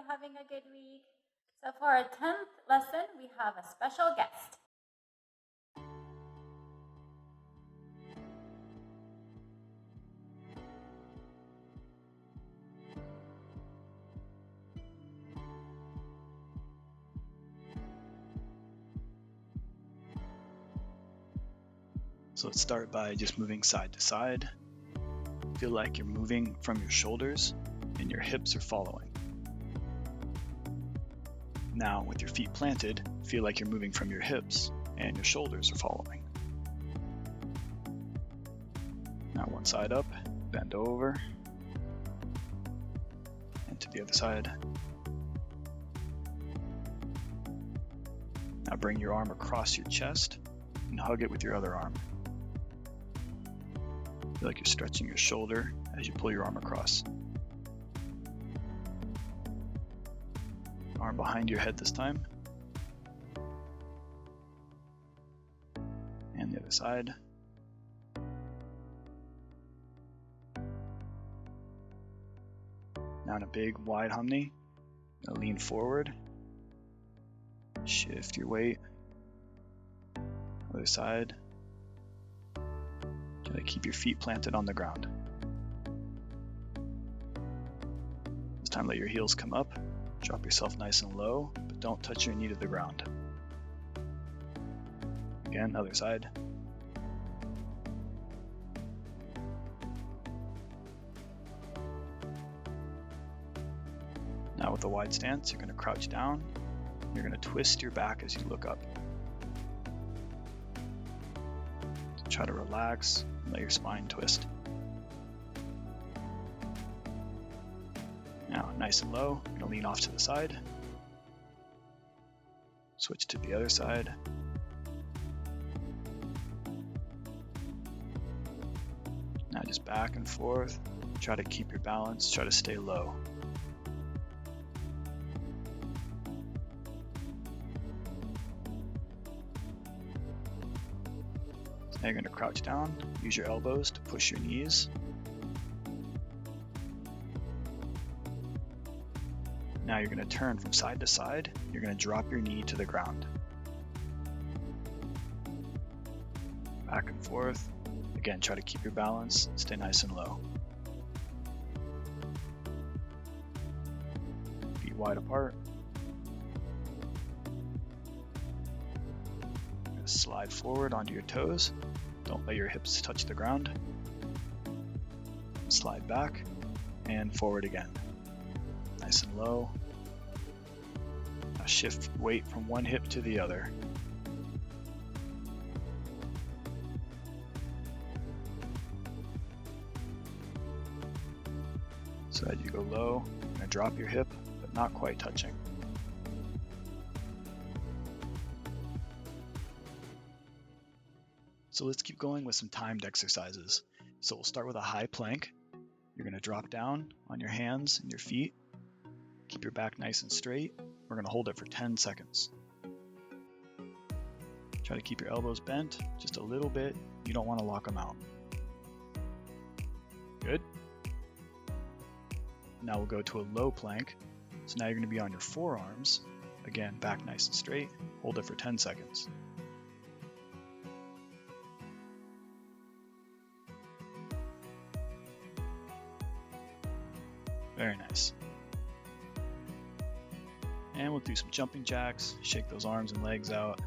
you're having a good week. So for our 10th lesson, we have a special guest. So let's start by just moving side to side. Feel like you're moving from your shoulders and your hips are following. Now, with your feet planted, feel like you're moving from your hips and your shoulders are following. Now one side up, bend over, and to the other side. Now bring your arm across your chest and hug it with your other arm. Feel like you're stretching your shoulder as you pull your arm across. Arm behind your head this time. And the other side. Now in a big wide humney, now lean forward. Shift your weight. Other side. Try to keep your feet planted on the ground. This time let your heels come up. Drop yourself nice and low, but don't touch your knee to the ground. Again, other side. Now with a wide stance, you're going to crouch down. You're going to twist your back as you look up. Try to relax and let your spine twist. Now, nice and low, you're going to lean off to the side. Switch to the other side. Now just back and forth. Try to keep your balance, try to stay low. Now you're going to crouch down, use your elbows to push your knees. Now you're going to turn from side to side. You're going to drop your knee to the ground. Back and forth. Again, try to keep your balance, stay nice and low. Feet wide apart. Slide forward onto your toes. Don't let your hips touch the ground. Slide back and forward again. Nice and low. Now shift weight from one hip to the other. So as you go low, you're going to drop your hip, but not quite touching. So let's keep going with some timed exercises. So we'll start with a high plank. You're going to drop down on your hands and your feet. Keep your back nice and straight. We're going to hold it for 10 seconds. Try to keep your elbows bent just a little bit. You don't want to lock them out. Good. Now we'll go to a low plank. So now you're going to be on your forearms. Again, back nice and straight. Hold it for 10 seconds. Very nice. And we'll do some jumping jacks, shake those arms and legs out.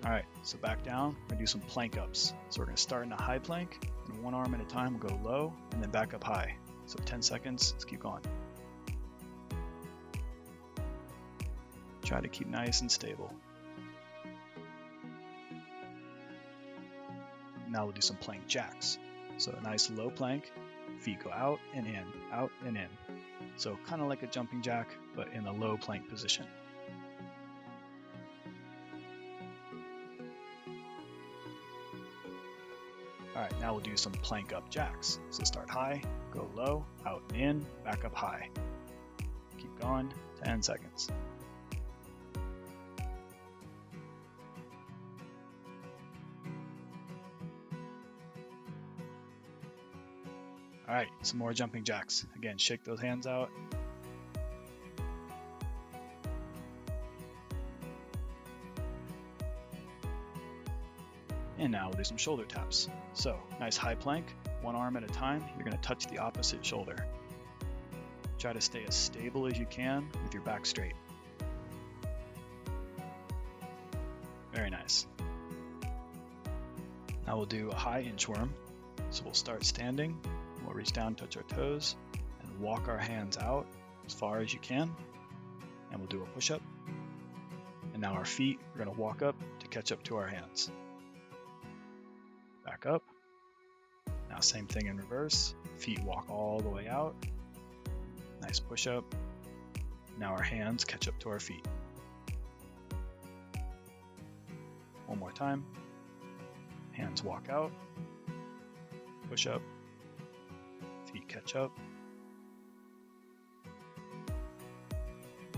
Alright, so back down, we're going to do some plank ups. So we're going to start in a high plank, and one arm at a time we'll go low, and then back up high. So 10 seconds, let's keep going. Try to keep nice and stable. Now we'll do some plank jacks. So a nice low plank, feet go out and in, out and in. So kind of like a jumping jack, but in a low plank position. Alright, now we'll do some plank up jacks. So start high, go low, out and in, back up high. Keep going, 10 seconds. All right, some more jumping jacks. Again, shake those hands out. And now we'll do some shoulder taps. So, nice high plank, one arm at a time. You're going to touch the opposite shoulder. Try to stay as stable as you can with your back straight. Very nice. Now we'll do a high inchworm. So we'll start standing. We'll reach down, touch our toes, and walk our hands out as far as you can. And we'll do a push-up. And now our feet, we're going to walk up to catch up to our hands. Back up. Now same thing in reverse. Feet walk all the way out. Nice push-up. Now our hands catch up to our feet. One more time. Hands walk out. Push up. Feet catch up.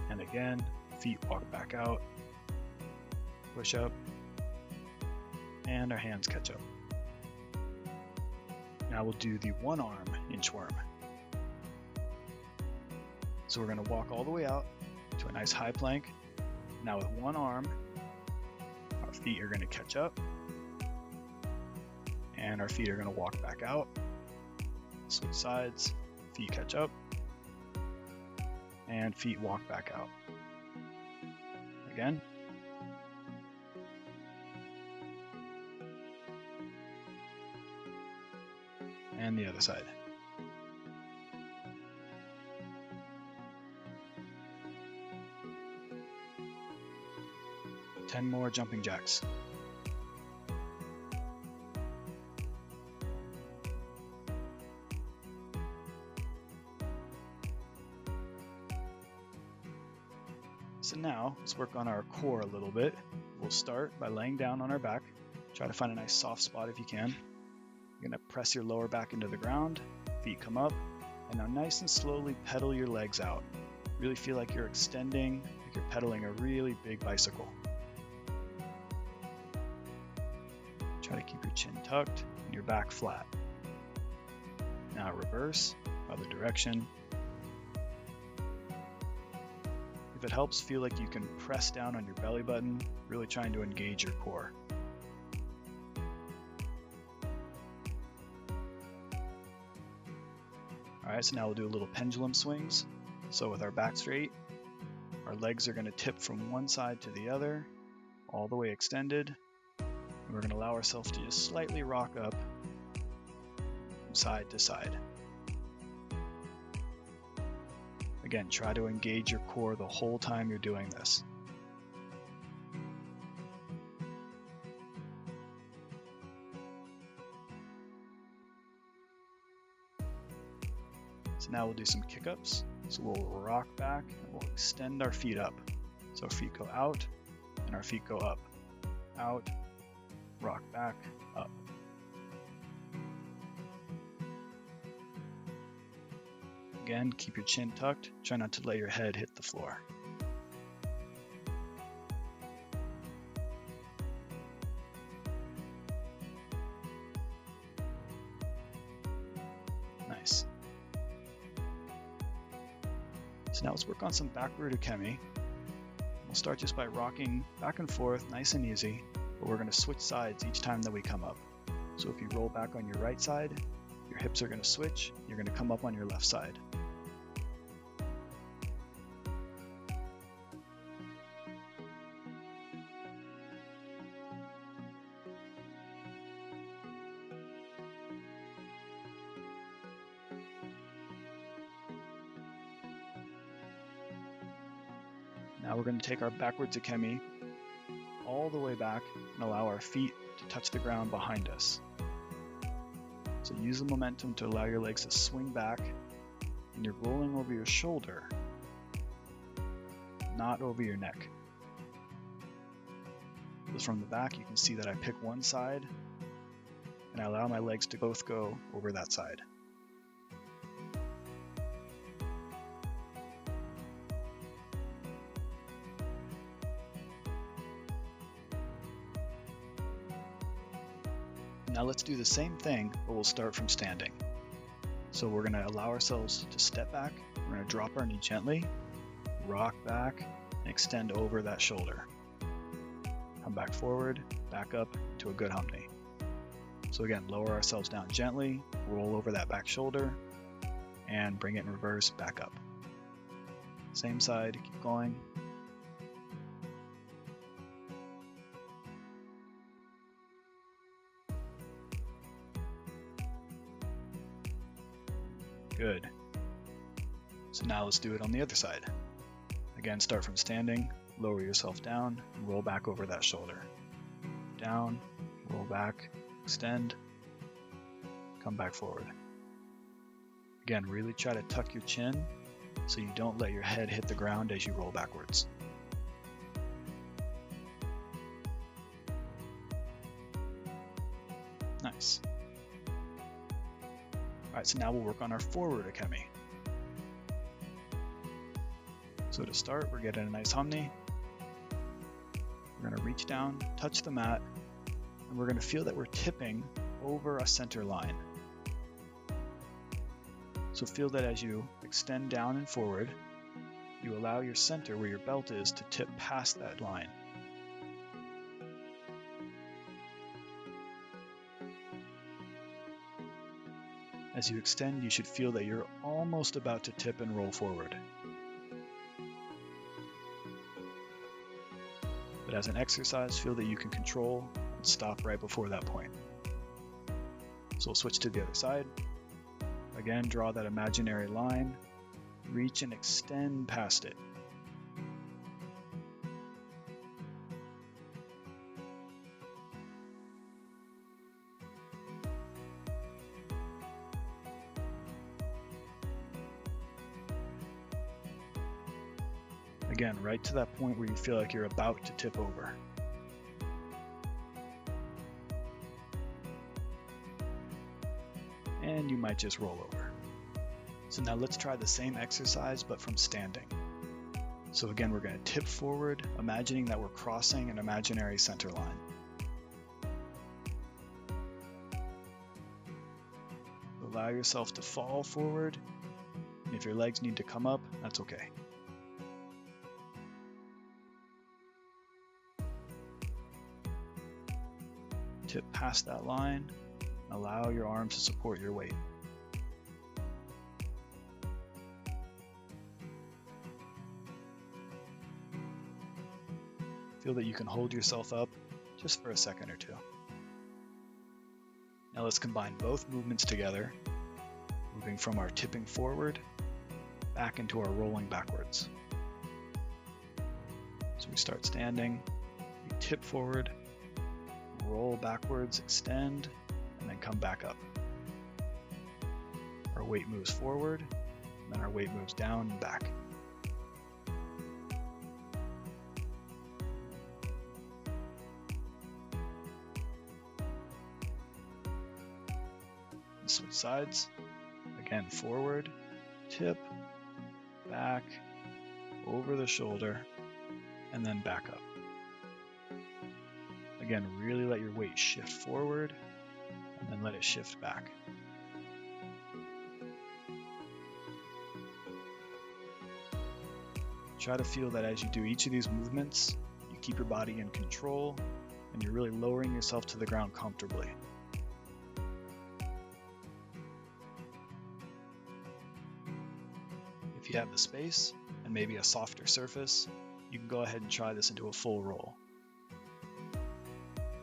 And again, feet walk back out. Push up. And our hands catch up. Now we'll do the one arm inchworm. So we're going to walk all the way out to a nice high plank. Now with one arm, our feet are going to catch up. And our feet are going to walk back out. Switch sides, feet catch up. And feet walk back out. Again. And the other side. Ten more jumping jacks. So now, let's work on our core a little bit. We'll start by laying down on our back. Try to find a nice soft spot if you can. You're going to press your lower back into the ground, feet come up, and now nice and slowly pedal your legs out. Really feel like you're extending, like you're pedaling a really big bicycle. Try to keep your chin tucked and your back flat. Now reverse, other direction. If it helps, feel like you can press down on your belly button, really trying to engage your core. Alright, so now we'll do a little pendulum swings. So with our back straight, our legs are going to tip from one side to the other, all the way extended. And we're going to allow ourselves to just slightly rock up from side to side. Again, try to engage your core the whole time you're doing this. So now we'll do some kick-ups. So we'll rock back and we'll extend our feet up. So our feet go out and our feet go up. Out, rock back, up. Again, keep your chin tucked. Try not to let your head hit the floor. Nice. So now let's work on some backward ukemi. We'll start just by rocking back and forth, nice and easy, but we're going to switch sides each time that we come up. So if you roll back on your right side, your hips are going to switch, you're going to come up on your left side. Now we're going to take our backwards ukemi all the way back and allow our feet to touch the ground behind us. So use the momentum to allow your legs to swing back, and you're rolling over your shoulder, not over your neck. So from the back, you can see that I pick one side, and I allow my legs to both go over that side. Now let's do the same thing, but we'll start from standing. So we're going to allow ourselves to step back. We're going to drop our knee gently, rock back, and extend over that shoulder. Come back forward, back up to a good hump knee. So again, lower ourselves down gently, roll over that back shoulder, and bring it in reverse, back up. Same side, keep going. Good. So now let's do it on the other side. Again, start from standing, lower yourself down, and roll back over that shoulder. Down, roll back, extend, come back forward. Again, really try to tuck your chin so you don't let your head hit the ground as you roll backwards. Nice. Alright, so now we'll work on our forward akemi. So to start, we're getting a nice hump knee. We're going to reach down, touch the mat, and we're going to feel that we're tipping over a center line. So feel that as you extend down and forward, you allow your center where your belt is to tip past that line. As you extend, you should feel that you're almost about to tip and roll forward. But as an exercise, feel that you can control and stop right before that point. So we'll switch to the other side. Again, draw that imaginary line, reach and extend past it. Again, right to that point where you feel like you're about to tip over. And you might just roll over. So now let's try the same exercise but from standing. So again, we're going to tip forward, imagining that we're crossing an imaginary center line. Allow yourself to fall forward, and if your legs need to come up, that's okay. Tip past that line, allow your arms to support your weight. Feel that you can hold yourself up just for a second or two. Now let's combine both movements together, moving from our tipping forward back into our rolling backwards. So we start standing, we tip forward, roll backwards, extend, and then come back up. Our weight moves forward, and then our weight moves down and back. Switch sides. Again, forward, tip, back, over the shoulder, and then back up. Again, really let your weight shift forward, and then let it shift back. Try to feel that as you do each of these movements, you keep your body in control, and you're really lowering yourself to the ground comfortably. If you have the space and maybe a softer surface, you can go ahead and try this into a full roll.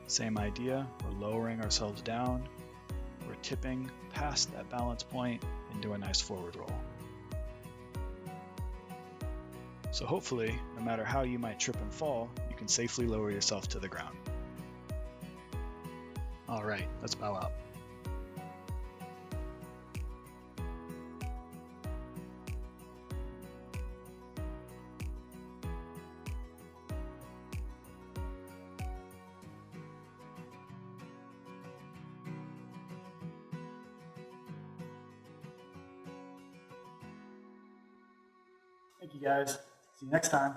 Same idea, we're lowering ourselves down, we're tipping past that balance point into a nice forward roll. So hopefully, no matter how you might trip and fall, you can safely lower yourself to the ground. All right, let's bow out. Thank you guys. See you next time.